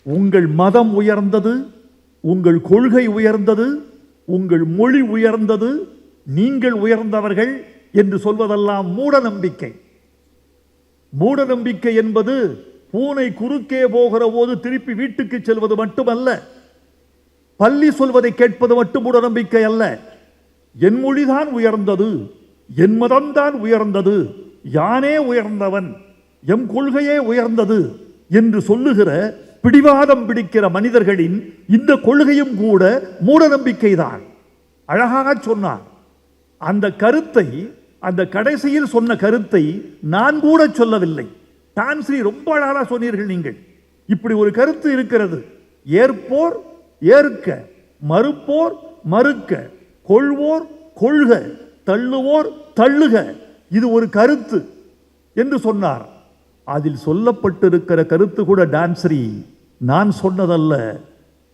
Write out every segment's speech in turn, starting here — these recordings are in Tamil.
உங்கள் மதம் உயர்ந்தது, உங்கள் கொள்கை உயர்ந்தது, உங்கள் மொழி உயர்ந்தது, நீங்கள் உயர்ந்தவர்கள் என்று சொல்வதெல்லாம் மூட நம்பிக்கை. மூட நம்பிக்கை என்பது பூனை குறுக்கே போகிற போது திருப்பி வீட்டுக்கு செல்வது மட்டுமல்ல, பள்ளி சொல்வதை கேட்பது மட்டும் மூட நம்பிக்கை அல்ல. என் மொழிதான் உயர்ந்தது, என் மதம்தான் உயர்ந்தது, யானே உயர்ந்தவன், எம் கொள்கையே உயர்ந்தது என்று சொல்லுகிற பிடிவாதம் பிடிக்கிற மனிதர்களின் இந்த கொள்கையும் கூட மூட நம்பிக்கைதான். அழகாக சொன்னார். அந்த கருத்தை, அந்த கடைசியில் சொன்ன கருத்தை நான் கூட சொல்லவில்லை. டான்ஸ்ரீ ரொம்ப அழகாக சொன்னீர்கள். நீங்கள் இப்படி ஒரு கருத்து இருக்கிறது. ஏற்போர் ஏற்க, மறுப்போர் மறுக்க, கொள்வோர் கொள்க, தள்ளுவோர் தள்ளுக, இது ஒரு கருத்து என்று சொன்னார். அதில் சொல்லப்பட்டிருக்கிற கருத்து கூட டான்ஸ்ரீ நான் சொன்னதல்ல,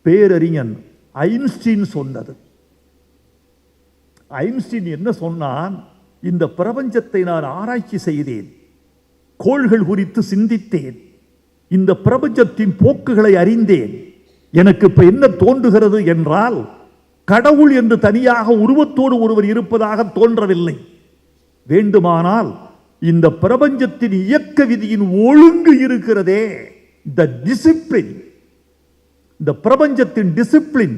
பேரறிஞன் ஐன்ஸ்டீன் சொன்னது. ஐன்ஸ்டீன் என்ன சொன்னான்? இந்த பிரபஞ்சத்தை நான் ஆராய்ச்சி செய்தேன், கோள்கள் குறித்து சிந்தித்தேன், இந்த பிரபஞ்சத்தின் போக்குகளை அறிந்தேன். எனக்கு இப்ப என்ன தோன்றுகிறது என்றால், கடவுள் என்று தனியாக உருவத்தோடு ஒருவர் இருப்பதாக தோன்றவில்லை. வேண்டுமானால் இந்த பிரபஞ்சத்தின் இயக்க விதியின் ஒழுங்கு இருக்கிறதே, இந்த டிசிப்ளின், இந்த பிரபஞ்சத்தின் டிசிப்ளின்,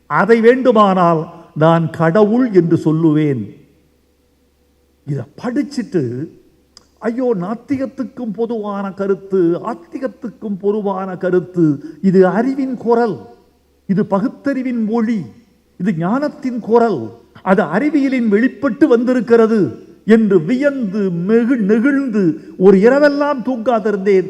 அதை வேண்டுமானால் நான் கடவுள் என்று சொல்லுவேன். இதை படிச்சுட்டு ஐயோ, நாத்திகத்துக்கும் பொதுவான கருத்து, ஆத்திகத்துக்கும் பொதுவான கருத்து, இது அறிவின் குரல், இது பகுத்தறிவின் மொழி, இது ஞானத்தின் குரல், அது அறிவியலின் வெளிப்பட்டு வந்திருக்கிறது என்று வியந்து நெகிழ்ந்து ஒரு இரவெல்லாம் தூங்காதிருந்தேன்.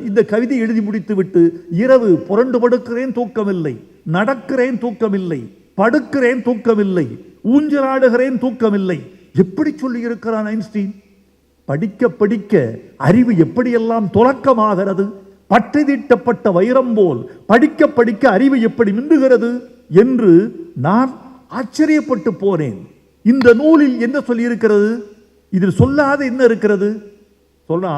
இந்த கவிதை எழுதி முடித்து விட்டு இரவு புரண்டு படுக்கிறேன், தூக்கமில்லை, நடக்கிறேன், தூக்கமில்லை, படுக்கிறேன், தூக்கமில்லை, ஊஞ்சலாடுகிறேன், தூக்கமில்லை. எப்படி சொல்லி இருக்கிறான் ஐன்ஸ்டீன்? படிக்க படிக்க அறிவு எப்படியெல்லாம் துலக்கமாகிறது, பட்டை தீட்டப்பட்ட வைரம் போல் படிக்க படிக்க அறிவு எப்படி மின்னுகிறது என்று நான் ஆச்சரியப்பட்டு போனேன். இந்த நூலில் என்ன சொல்லி இருக்கிறது? இதில் சொல்லாத என்ன இருக்கிறது? சொன்னா,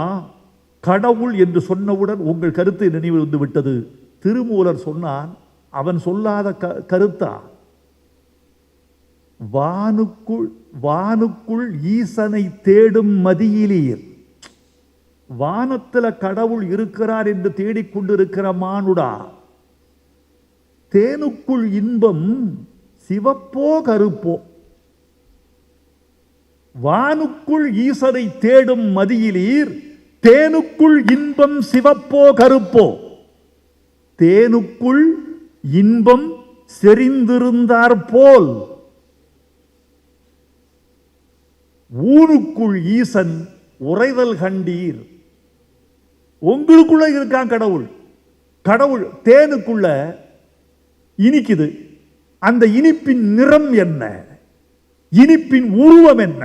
கடவுள் என்று சொன்னவுடன் உங்கள் கருத்து நினைவு வந்து விட்டது. திருமூலர் சொன்னான், அவன் சொல்லாத கருத்தா? வானுக்குள் ஈசனை தேடும் மதியிலீர். வானத்தில் கடவுள் இருக்கிறார் என்று தேடிக்கொண்டிருக்கிற மானுடா, தேனுக்குள் இன்பம் சிவப்போ கருப்போ? வானுக்குள் ஈசனை தேடும் மதியிலீர், தேனுக்குள் இன்பம் சிவப்போ கருப்போ? தேனுக்குள் இன்பம் செறிந்திருந்தார் போல் ஊருக்குள் ஈசன் உறைதல் கண்டீர். உங்களுக்குள்ள இருக்கான் கடவுள். கடவுள் தேனுக்குள்ள இனிக்குது. அந்த இனிப்பின் நிறம் என்ன? இனிப்பின் உருவம் என்ன?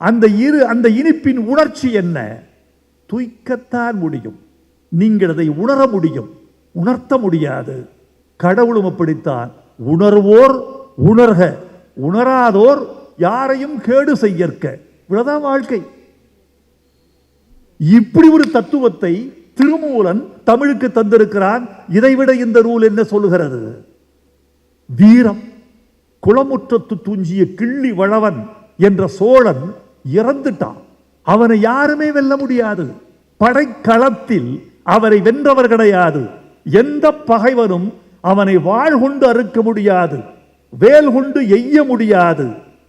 அந்த இனிப்பின் உணர்ச்சி என்ன? துய்க்கத்தான் முடியும். நீங்கள் அதை உணர முடியும், உணர்த்த முடியாது. கடவுளும் அப்படித்தான். உணர்வோர் உணர்க, உணராதோர் யாரையும் கேடு செய்யற்க. இவ்வளவுதான் வாழ்க்கை. இப்படி ஒரு தத்துவத்தை திருமூலன் தமிழுக்கு தந்திருக்கிறான். இதைவிட இந்த நூல் என்ன சொல்லுகிறது? வீரம். குளமுற்றத்து துஞ்சிய கிள்ளி வளவன் என்ற சோழன் இறந்துட்டான். அவனை யாருமே வெல்ல முடியாது. படைக்களத்தில் அவரை வென்றவர் கிடையாது. எந்த பகைவனும் அவனை வாழ் கொண்டு அறுக்க முடியாது, வேல் கொண்டு எய்ய முடியாது,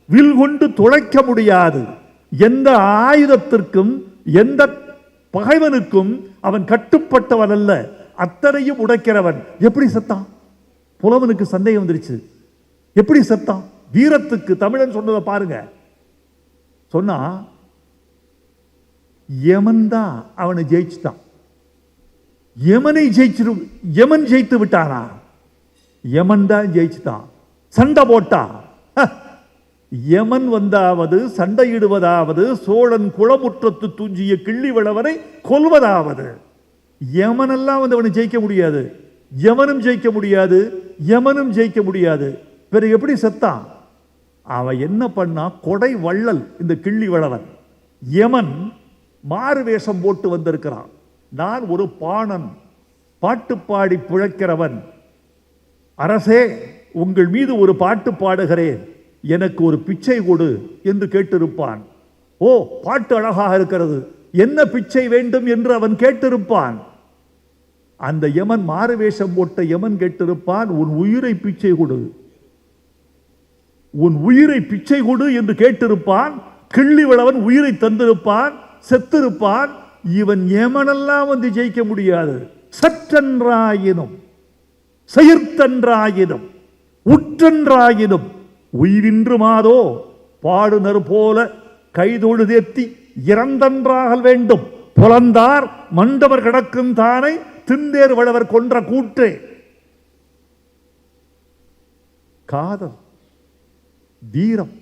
வில் கொண்டு துளைக்க முடியாது. எந்த ஆயுதத்திற்கும் எந்த பகைவனுக்கும் அவன் கட்டுப்பட்டவன் அல்ல. அத்தனையும் உடைக்கிறவன். எப்படி செத்தான்? புலவனுக்கு சந்தேகம் வந்துருச்சு. எப்படி செத்தான்? வீரத்துக்கு தமிழன் சொன்னதை பாருங்க. சொன்னா, யமன் தான் அவனை ஜெயிச்சுட்டான். யமன் ஜெயித்து விட்டானா? யமன் தான் ஜெயிச்சுட்டான். சண்டை போட்டா யமன் வந்தாவது, சண்டையிடுவதாவது, சோழன் குளமுற்றத்து துஞ்சிய கிள்ளி வளவனை கொல்வதாவது. யமனெல்லாம் வந்து அவனை ஜெயிக்க முடியாது. யமனும் ஜெயிக்க முடியாது, யமனும் ஜெயிக்க முடியாது. பிறகு எப்படி செத்தான்? அவன் என்ன பண்ணா? கொடை வள்ளல் இந்த கிள்ளி வளவன். யமன் மாறு வேஷம் போட்டு வந்திருக்கிறான். நான் ஒரு பாணன், பாட்டு பாடி பிழைக்கிறவன், அரசே உங்கள் மீது ஒரு பாட்டு பாடுகிறேன், எனக்கு ஒரு பிச்சை கொடு என்று கேட்டிருப்பான். ஓ, பாட்டு அழகாக இருக்கிறது, என்ன பிச்சை வேண்டும் என்று அவன் கேட்டிருப்பான். அந்த யமன், மாறுவேஷம் போட்ட யமன் கேட்டிருப்பான், உன் உயிரை பிச்சை கொடு, உன் உயிரை பிச்சை கொடு என்று கேட்டிருப்பான். கிள்ளிவளவன் உயிரை தந்திருப்பான், செத்திருப்பான். இவன் யமனெல்லாம் வந்து ஜெயிக்க முடியாது. சற்றன்றாயினும் செயற்தன்றாயினும் உற்றன்றாயினும் உயிரின்று மாதோ பாடுனர் போல கைதொழுதேத்தி இறந்தன்றாகல் வேண்டும். புலந்தார் மண்டவர் கிடக்கும் தானை திண்டேர் வளவர் கொன்ற கூற்றே. காதல், வீரம்,